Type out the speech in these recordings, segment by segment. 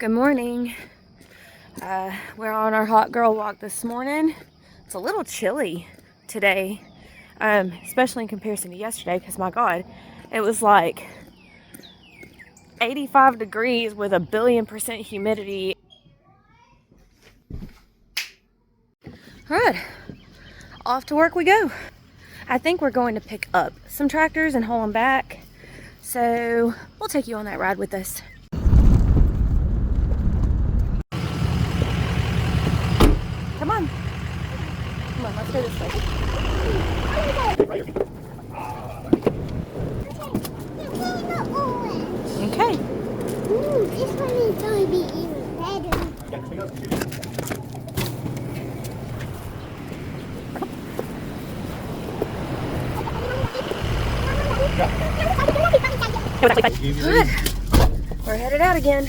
Good morning. We're on our hot girl walk this morning. It's a little chilly today, especially in comparison to yesterday, because my God, it was like 85 degrees with 1,000,000,000% humidity. All right, off to work we go. I think we're going to pick up some tractors and haul them back. So we'll take you on that ride with us. Come on. Come on, let's go this way. Okay. Ooh, this one is going to be even better. Good. We're headed out again.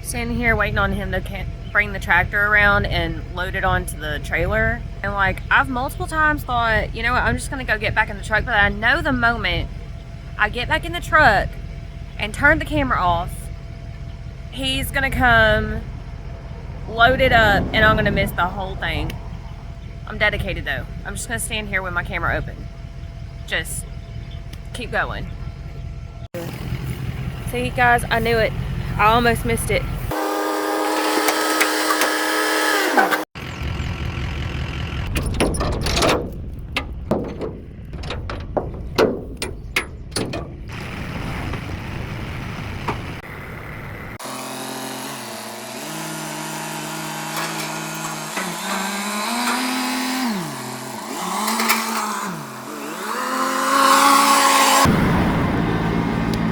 Standing here waiting on him to bring the tractor around and load it onto the trailer. And like, I've multiple times thought, you know what, I'm just gonna go get back in the truck. But I know the moment I get back in the truck and turn the camera off, he's gonna come, load it up, and I'm gonna miss the whole thing. I'm dedicated though. I'm just gonna stand here with my camera open. Just keep going. See guys, I knew it. I almost missed it.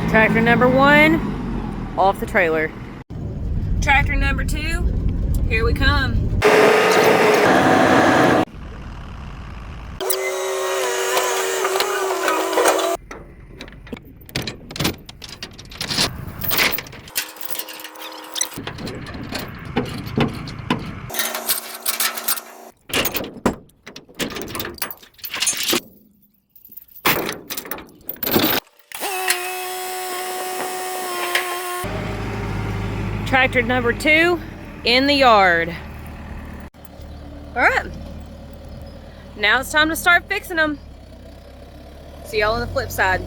Tractor number 1, off the trailer. Tractor number 2, here we come. Tractor number 2 in the yard. All right, now it's time to start fixing them. See y'all on the flip side.